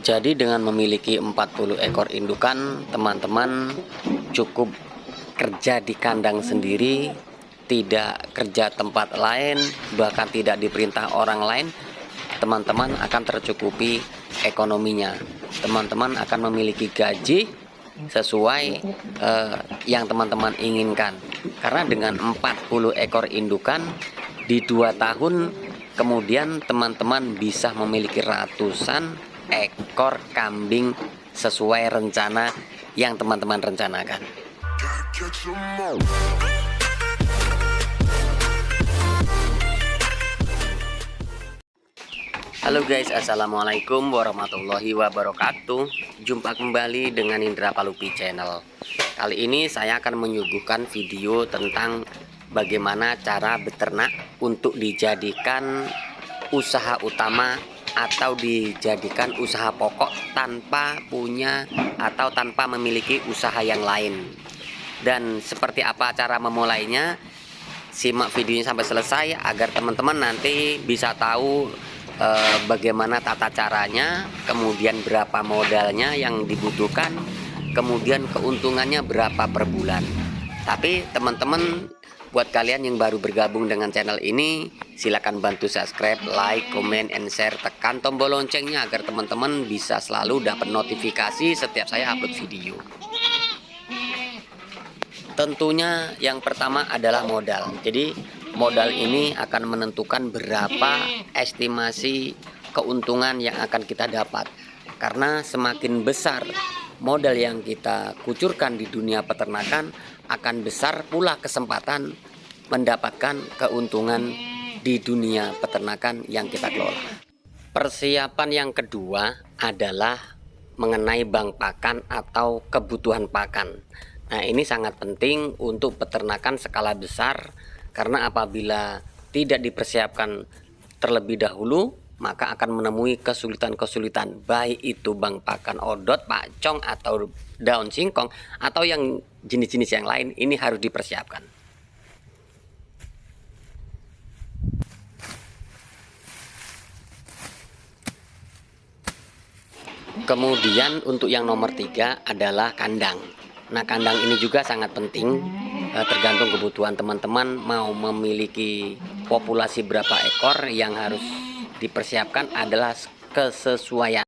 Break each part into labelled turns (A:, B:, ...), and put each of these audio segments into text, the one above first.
A: Jadi dengan memiliki 40 ekor indukan, teman-teman cukup kerja di kandang sendiri, tidak kerja tempat lain, bahkan tidak diperintah orang lain, teman-teman akan tercukupi ekonominya. Teman-teman akan memiliki gaji sesuai yang teman-teman inginkan. Karena dengan 40 ekor indukan di 2 tahun kemudian teman-teman bisa memiliki ratusan ekor kambing sesuai rencana yang teman-teman rencanakan. Halo guys, assalamualaikum warahmatullahi wabarakatuh. Jumpa kembali dengan Indra Palupi Channel. Kali ini saya akan menyuguhkan video tentang bagaimana cara beternak untuk dijadikan usaha utama atau dijadikan usaha pokok tanpa punya atau tanpa memiliki usaha yang lain. Dan seperti apa cara memulainya? Simak videonya sampai selesai agar teman-teman nanti bisa tahu bagaimana tata caranya, kemudian berapa modalnya yang dibutuhkan, kemudian keuntungannya berapa per bulan. Tapi teman-teman, buat kalian yang baru bergabung dengan channel ini, silakan bantu subscribe, like, comment, and share, tekan tombol loncengnya agar teman-teman bisa selalu dapat notifikasi setiap saya upload video. Tentunya yang pertama adalah modal. Jadi modal ini akan menentukan berapa estimasi keuntungan yang akan kita dapat. Karena semakin besar modal yang kita kucurkan di dunia peternakan, akan besar pula kesempatan mendapatkan keuntungan di dunia peternakan yang kita kelola. Persiapan yang kedua adalah mengenai bank pakan atau kebutuhan pakan. Nah, ini sangat penting untuk peternakan skala besar, karena apabila tidak dipersiapkan terlebih dahulu, maka akan menemui kesulitan-kesulitan, baik itu bank pakan odot, pacong, atau daun singkong, atau yang jenis-jenis yang lain. Ini harus dipersiapkan. Kemudian untuk yang nomor 3 adalah kandang. Nah, kandang ini juga sangat penting, tergantung kebutuhan teman-teman mau memiliki populasi berapa ekor. Yang harus dipersiapkan adalah kesesuaian,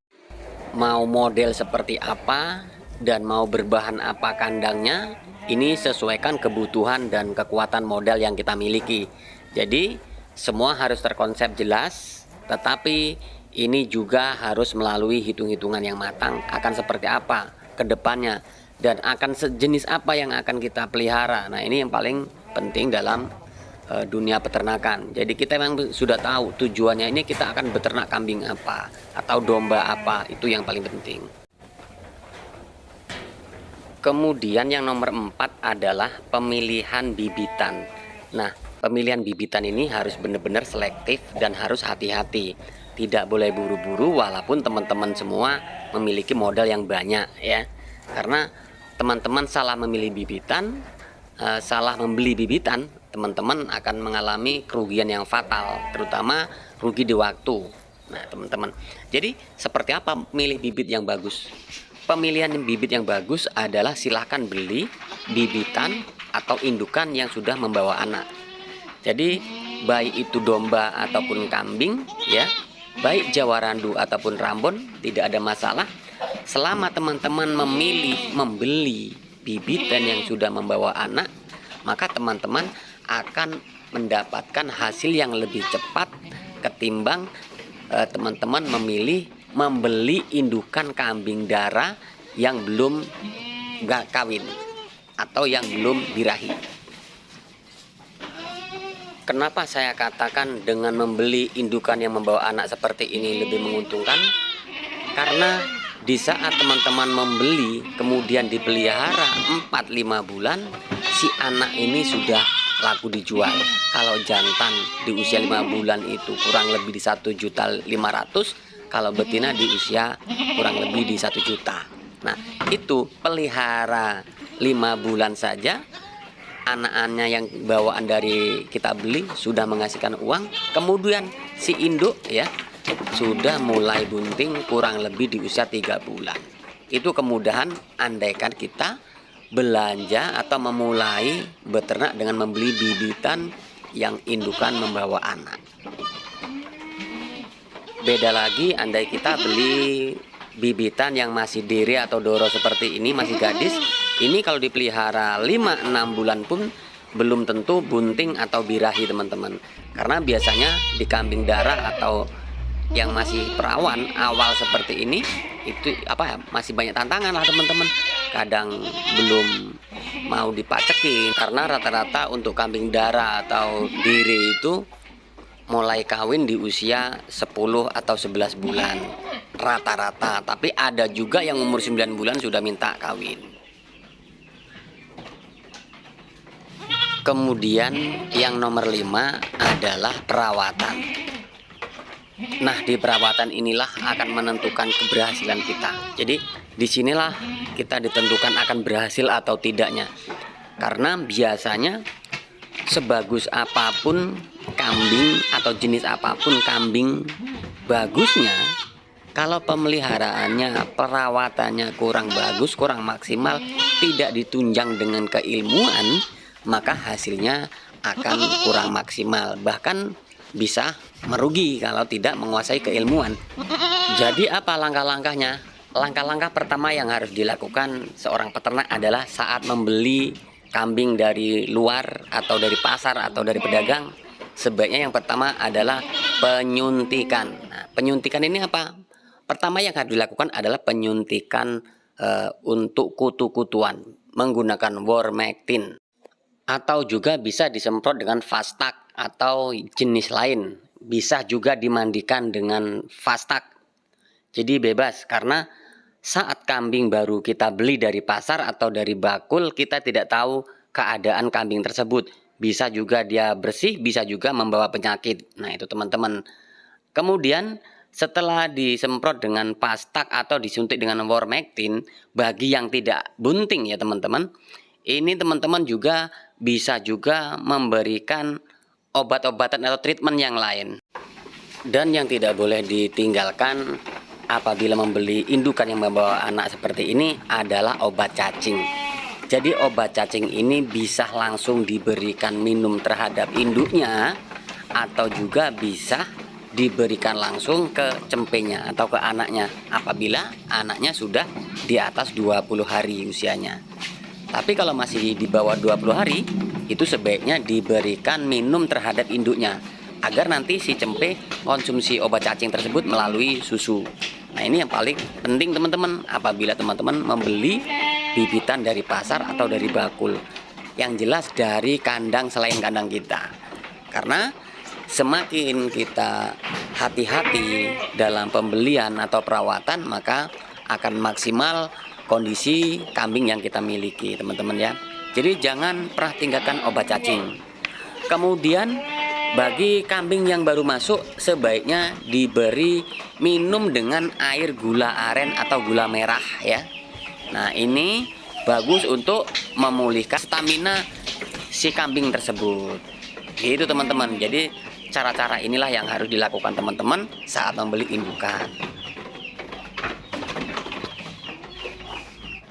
A: mau model seperti apa dan mau berbahan apa kandangnya. Ini sesuaikan kebutuhan dan kekuatan modal yang kita miliki. Jadi semua harus terkonsep jelas, tetapi ini juga harus melalui hitung-hitungan yang matang akan seperti apa ke depannya dan akan sejenis apa yang akan kita pelihara. Nah, ini yang paling penting dalam dunia peternakan. Jadi kita memang sudah tahu tujuannya, ini kita akan beternak kambing apa atau domba apa, itu yang paling penting. Kemudian yang nomor 4 adalah pemilihan bibitan. Nah, pemilihan bibitan ini harus benar-benar selektif dan harus hati-hati. Tidak boleh buru-buru walaupun teman-teman semua memiliki modal yang banyak ya. Karena teman-teman salah memilih bibitan, salah membeli bibitan, teman-teman akan mengalami kerugian yang fatal, terutama rugi di waktu. Nah, teman-teman, jadi seperti apa milih bibit yang bagus? Pemilihan bibit yang bagus adalah silahkan beli bibitan atau indukan yang sudah membawa anak. Jadi baik itu domba ataupun kambing ya, baik Jawa Randu ataupun Rambon, tidak ada masalah. Selama teman-teman membeli bibitan yang sudah membawa anak, maka teman-teman akan mendapatkan hasil yang lebih cepat ketimbang teman-teman membeli indukan kambing darah yang belum kawin atau yang belum birahi. Kenapa saya katakan dengan membeli indukan yang membawa anak seperti ini lebih menguntungkan? Karena di saat teman-teman membeli kemudian dipelihara 4-5 bulan, si anak ini sudah laku dijual. Kalau jantan di usia 5 bulan itu kurang lebih di 1.500.000, kalau betina di usia kurang lebih di 1 juta. Nah, itu pelihara 5 bulan saja, anak-anaknya yang bawaan dari kita beli sudah menghasilkan uang. Kemudian si induk ya sudah mulai bunting kurang lebih di usia 3 bulan. Itu kemudahan andaikan kita belanja atau memulai beternak dengan membeli bibitan yang indukan membawa anak. Beda lagi andai kita beli bibitan yang masih diri atau doro seperti ini, masih gadis. Ini kalau dipelihara 5-6 bulan pun belum tentu bunting atau birahi teman-teman. Karena biasanya di kambing darah atau yang masih perawan awal seperti ini itu masih banyak tantangan lah teman-teman. Kadang belum mau dipacekin karena rata-rata untuk kambing darah atau diri itu mulai kawin di usia 10 atau 11 bulan rata-rata, tapi ada juga yang umur 9 bulan sudah minta kawin. Kemudian yang nomor 5 adalah perawatan. Nah, di perawatan inilah akan menentukan keberhasilan kita. Jadi disinilah kita ditentukan akan berhasil atau tidaknya. Karena biasanya sebagus apapun kambing atau jenis apapun kambing, bagusnya kalau pemeliharaannya, perawatannya kurang bagus, kurang maksimal, tidak ditunjang dengan keilmuan, maka hasilnya akan kurang maksimal, bahkan bisa merugi kalau tidak menguasai keilmuan. Jadi apa langkah-langkahnya? Langkah-langkah pertama yang harus dilakukan seorang peternak adalah saat membeli kambing dari luar atau dari pasar atau dari pedagang, sebaiknya yang pertama adalah penyuntikan. Nah, penyuntikan ini apa? Pertama yang harus dilakukan adalah penyuntikan untuk kutu-kutuan menggunakan Wormectin, atau juga bisa disemprot dengan Fastak atau jenis lain. Bisa juga dimandikan dengan Fastak. Jadi bebas, karena saat kambing baru kita beli dari pasar atau dari bakul, kita tidak tahu keadaan kambing tersebut. Bisa juga dia bersih, bisa juga membawa penyakit. Nah, itu teman-teman. Kemudian setelah disemprot dengan Fastak atau disuntik dengan Wormectin, bagi yang tidak bunting ya teman-teman, ini teman-teman juga bisa juga memberikan obat-obatan atau treatment yang lain. Dan yang tidak boleh ditinggalkan apabila membeli indukan yang membawa anak seperti ini adalah obat cacing. Jadi obat cacing ini bisa langsung diberikan minum terhadap induknya, atau juga bisa diberikan langsung ke cempenya atau ke anaknya apabila anaknya sudah di atas 20 hari usianya. Tapi kalau masih di bawah 20 hari, itu sebaiknya diberikan minum terhadap induknya, agar nanti si cempe konsumsi obat cacing tersebut melalui susu. Nah, ini yang paling penting teman-teman apabila teman-teman membeli bibitan dari pasar atau dari bakul. Yang jelas dari kandang selain kandang kita. Karena semakin kita hati-hati dalam pembelian atau perawatan, maka akan maksimal kondisi kambing yang kita miliki teman-teman ya. Jadi jangan pernah tinggalkan obat cacing. Kemudian bagi kambing yang baru masuk, sebaiknya diberi minum dengan air gula aren atau gula merah ya. Nah, ini bagus untuk memulihkan stamina si kambing tersebut. Gitu teman-teman. Jadi cara-cara inilah yang harus dilakukan teman-teman saat membeli indukan.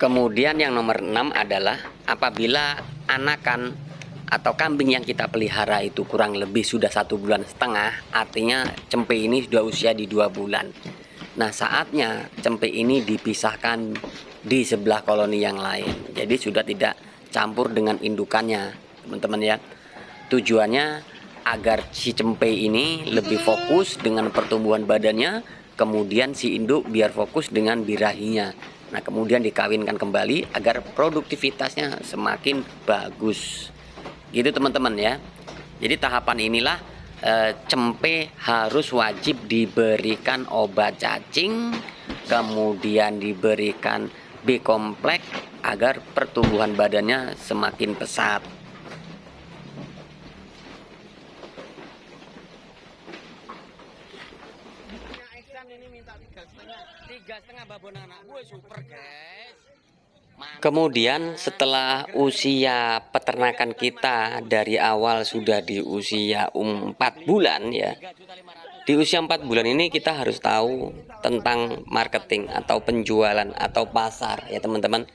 A: Kemudian yang nomor 6 adalah apabila anakan atau kambing yang kita pelihara itu kurang lebih sudah 1,5 bulan, artinya cempe ini sudah usia di 2 bulan. Nah, saatnya cempe ini dipisahkan di sebelah koloni yang lain. Jadi sudah tidak campur dengan indukannya, teman-teman ya. Tujuannya agar si cempe ini lebih fokus dengan pertumbuhan badannya, kemudian si induk biar fokus dengan birahinya. Nah, kemudian dikawinkan kembali agar produktivitasnya semakin bagus. Gitu teman-teman ya. Jadi tahapan inilah cempe harus wajib diberikan obat cacing, kemudian diberikan B-kompleks agar pertumbuhan badannya semakin pesat. Kemudian setelah usia peternakan kita dari awal sudah di usia 4 bulan ya, Di usia 4 bulan ini kita harus tahu tentang marketing atau penjualan atau pasar ya teman-teman.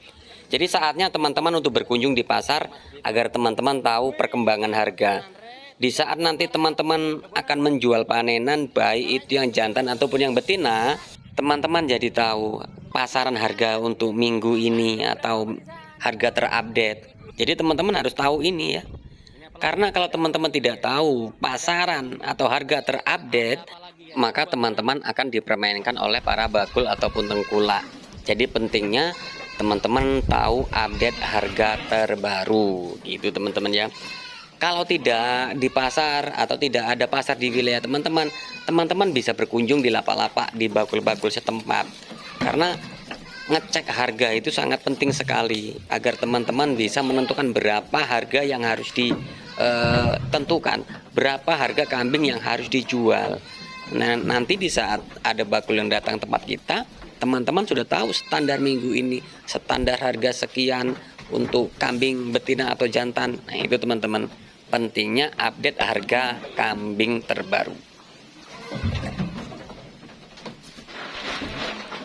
A: Jadi saatnya teman-teman untuk berkunjung di pasar agar teman-teman tahu perkembangan harga. Di saat nanti teman-teman akan menjual panenan, baik itu yang jantan ataupun yang betina, teman-teman jadi tahu pasaran harga untuk minggu ini atau harga terupdate. Jadi teman-teman harus tahu ini ya. Karena kalau teman-teman tidak tahu pasaran atau harga terupdate, maka teman-teman akan dipermainkan oleh para bakul ataupun tengkulak. Jadi pentingnya teman-teman tahu update harga terbaru gitu teman-teman ya. Kalau tidak di pasar atau tidak ada pasar di wilayah teman-teman, teman-teman bisa berkunjung di lapak-lapak, di bakul-bakul setempat. Karena ngecek harga itu sangat penting sekali agar teman-teman bisa menentukan berapa harga yang harus ditentukan, berapa harga kambing yang harus dijual. Nah, nanti di saat ada bakul yang datang tempat kita, teman-teman sudah tahu standar minggu ini, standar harga sekian untuk kambing betina atau jantan. Nah, itu teman-teman, pentingnya update harga kambing terbaru.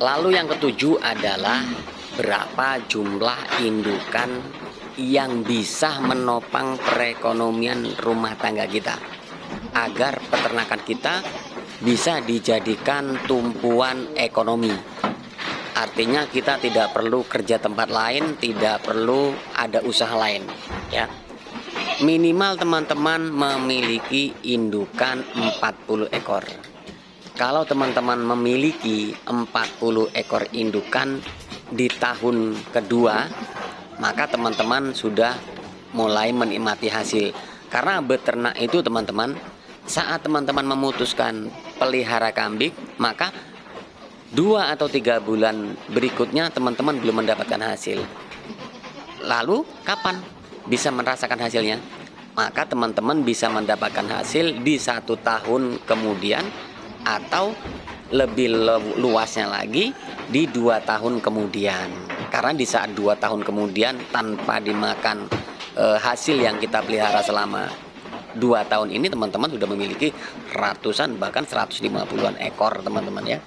A: Lalu yang ketujuh adalah berapa jumlah indukan yang bisa menopang perekonomian rumah tangga kita, agar peternakan kita bisa dijadikan tumpuan ekonomi. Artinya kita tidak perlu kerja tempat lain, tidak perlu ada usaha lain ya. Minimal teman-teman memiliki indukan 40 ekor. Kalau teman-teman memiliki 40 ekor indukan di tahun kedua, maka teman-teman sudah mulai menikmati hasil. Karena beternak itu teman-teman, saat teman-teman memutuskan pelihara kambing, maka 2 atau 3 bulan berikutnya teman-teman belum mendapatkan hasil. Lalu kapan bisa merasakan hasilnya? Maka teman-teman bisa mendapatkan hasil di 1 tahun kemudian, atau lebih luasnya lagi di 2 tahun kemudian. Karena di saat 2 tahun kemudian tanpa dimakan hasil yang kita pelihara selama 2 tahun ini, teman-teman sudah memiliki ratusan bahkan 150-an ekor teman-teman ya.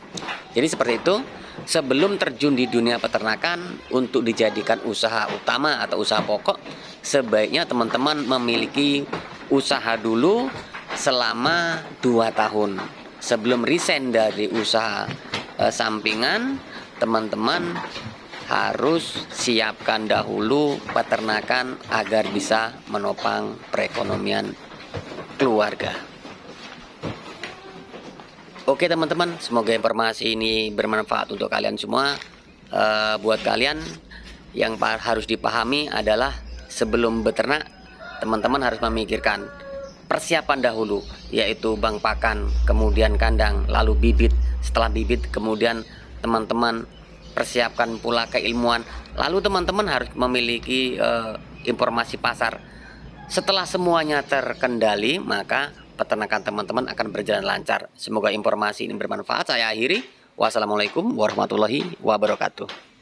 A: Jadi seperti itu. Sebelum terjun di dunia peternakan untuk dijadikan usaha utama atau usaha pokok, sebaiknya teman-teman memiliki usaha dulu selama 2 tahun. Sebelum resign dari usaha sampingan, teman-teman harus siapkan dahulu peternakan agar bisa menopang perekonomian keluarga. Oke teman-teman, semoga informasi ini bermanfaat untuk kalian semua. Buat kalian yang harus dipahami adalah sebelum beternak, teman-teman harus memikirkan persiapan dahulu, yaitu bang pakan, kemudian kandang, lalu bibit. Setelah bibit, kemudian teman-teman persiapkan pula keilmuan. Lalu teman-teman harus memiliki informasi pasar. Setelah semuanya terkendali, maka peternakan teman-teman akan berjalan lancar. Semoga informasi ini bermanfaat. Saya akhiri. Wassalamualaikum warahmatullahi wabarakatuh.